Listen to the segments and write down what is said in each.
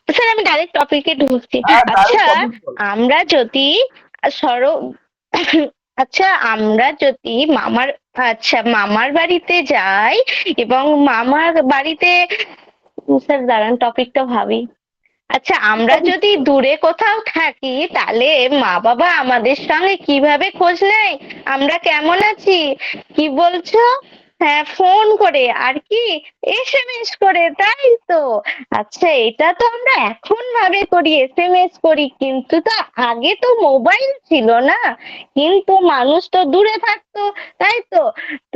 Sir আমি direct টপিকে ঢুকছি। হ্যাঁ, আচ্ছা, ডাইরেক্ট টপিক বল। আমরা যদি সরো আচ্ছা, আমরা যদি মামার বাড়িতে যাই এবং মামার বাড়িতে, স্যার দাঁড়ান টপিকটা ভাবি। আচ্ছা, আমরা টপিক যদি দূরে কোথাও থাকি তাহলে মা বাবা আমাদের সঙ্গে কিভাবে খোঁজ নেয় আমরা কেমন আছি, কি বলছো? হ্যাঁ, ফোন করে আর কি এসএমএস করে, তাই তো? আচ্ছা, এটা তো আমরা এখন ভাবে করি, এসএমএস করি, কিন্তু তো আগে তো মোবাইল ছিল না, কিন্তু মানুষ তো দূরে থাকতো, তাই তো?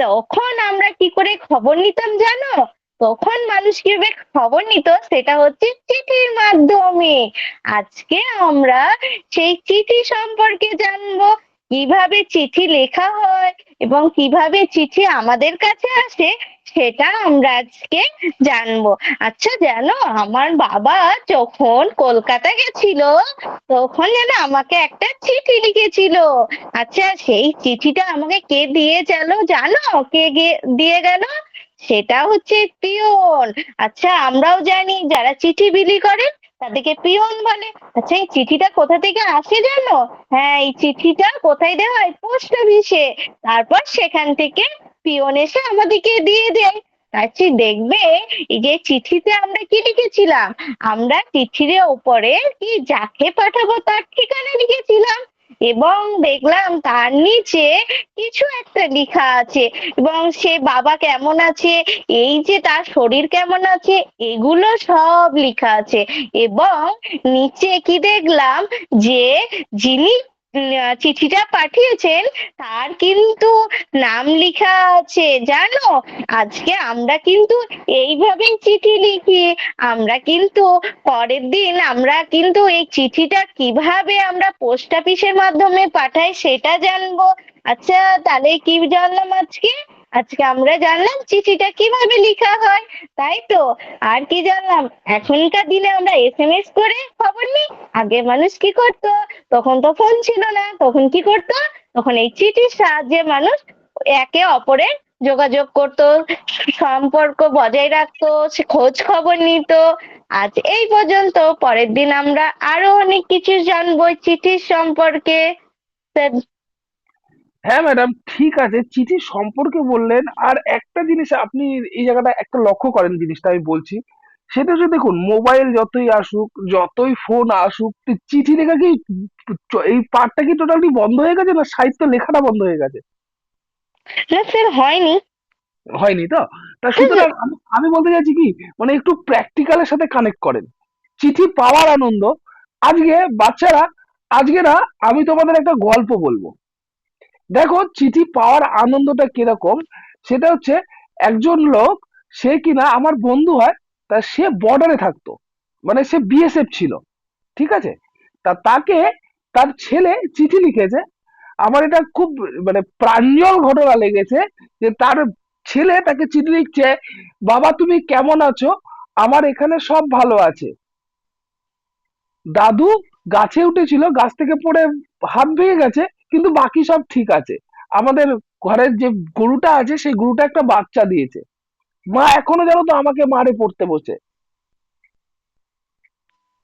তখন আমরা কি করে খবর নিতাম জানো? তখন মানুষ কিভাবে খবর নিত সেটা হচ্ছে চিঠির মাধ্যমে। আজকে আমরা সেই চিঠি সম্পর্কে জানবো, কিভাবে চিঠি লেখা হয় এবং কিভাবে চিঠি আমাদের কাছে আসে, সেটা আমরা আজকে জানবো। আচ্ছা, জানো আমার বাবা যখন কলকাতা গেছিল তখন যেন আমাকে একটা চিঠি লিখেছিল। আচ্ছা, সেই চিঠিটা আমাকে কে দিয়ে গেল জানো? দিয়ে গেল? সেটা হচ্ছে পিয়ন। আচ্ছা, আমরাও জানি যারা চিঠি বিলি করে তাদেরকে পিয়ন বলে। আচ্ছা, এই চিঠিটা কোথা থেকে আসে জানো? হ্যাঁ, এই চিঠিটা কোথায় দেওয়া হয়? পোস্ট অফিসে। তারপর সেখান থেকে পিয়ন এসে আমাদেরকে দিয়ে দেয়। আচ্ছা, দেখবে এই যে চিঠিতে আমরা কি লিখেছিলাম, আমরা চিঠির ওপরে কি যাকে পাঠাবো তার ঠিকানা লিখেছিলাম, এবং দেখলাম তার নিচে কিছু একটা লেখা আছে, এবং সে বাবা কেমন আছে, এই যে তার শরীর কেমন আছে, এগুলো সব লেখা আছে। এবং নিচে কি দেখলাম, যে যিনি চিঠিটা পাঠিয়েছেন তার কিন্তু নাম লেখা আছে, জানো? আজকে আমরা কিন্তু এইভাবেই চিঠি লিখি। আমরা কিন্তু পরের দিন আমরা কিন্তু এই চিঠিটা কিভাবে আমরা পোস্ট অফিসের মাধ্যমে পাঠাই সেটা জানবো। আচ্ছা, তাহলে কি জানলাম আজকে? আজকে আমরা জানলাম চিঠিটা কিভাবে লেখা হয়, তাই তো? আর কি জানলাম? এখনকার দিনে আমরা এসএমএস করে খবর নিই। আগে মানুষ কি করতো? তখন তো ফোন ছিল না, তখন কি করতো? তখন এই চিঠির সাহায্যে মানুষ একে অপরের যোগাযোগ করতো, সম্পর্ক বজায় রাখতো, সে খোঁজ খবর নিত। আজ এই পর্যন্ত, পরের দিন আমরা আরো অনেক কিছু জানবো চিঠির সম্পর্কে। হ্যাঁ ম্যাডাম, ঠিক আছে, চিঠি সম্পর্কে বললেন। আর একটা জিনিস আপনি এই জায়গাটা একটা লক্ষ্য করেন, জিনিসটা আমি বলছি, সেটা হচ্ছে দেখুন, মোবাইল যতই আসুক, যতই ফোন আসুক, তো চিঠি লেখা কি এই পার্টটা কি টোটালি বন্ধ হয়ে গেছে, না সাহিত্য লেখাটা বন্ধ হয়ে গেছে? না স্যার, হয়নি। হয়নি তো। তা সুতরাং আমি বলতে চাইছি কি, মানে একটু প্র্যাকটিক্যালের সাথে কানেক্ট করেন। চিঠি পাওয়ার আনন্দ, আজকে বাচ্চারা, আজকে না, আমি তোমাদের একটা গল্প বলবো। দেখো চিঠি পাওয়ার আনন্দটা কিরকম, সেটা হচ্ছে, একজন লোক, সে কিনা আমার বন্ধু হয়, তা সে বর্ডারে থাকতো, মানে সে বিএসএফ ছিল, ঠিক আছে। তা তাকে তার ছেলে চিঠি লিখেছে। আমার এটা খুব মানে প্রাঞ্জল ঘটনা লেগেছে, যে তার ছেলে তাকে চিঠি লিখছে, বাবা তুমি কেমন আছো, আমার এখানে সব ভালো আছে। দাদু গাছে উঠেছিল, গাছ থেকে পড়ে হাত ভেঙে গেছে, কিন্তু বাকি সব ঠিক আছে। আমাদের ঘরের যে গরুটা আছে, সেই গরুটা একটা বাচ্চা দিয়েছে। মা এখনো জানো তো আমাকে মারে পড়তে বসে।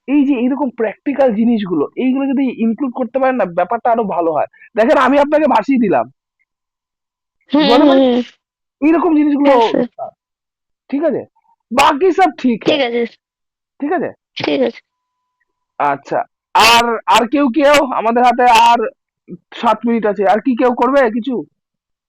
এই যে এইরকম প্র্যাকটিক্যাল জিনিসগুলো, এইগুলো যদি ইনক্লুড করতে পারেন না, ব্যাপারটা আরো ভালো হয়। দেখেন, আমি আপনাকে ভাসিয়ে দিলাম, হুম বলতে পারি হুম। এইরকম জিনিসগুলো, হ্যাঁ স্যার। ঠিক আছে, বাকি সব ঠিক ঠিক হ্যাঁ। আছে। ঠিক আছে। ঠিক আছে। আচ্ছা, আর আর কেউ আমাদের হাতে আর 7 মিনিট আছে, আর কি কেউ করবে কিছু?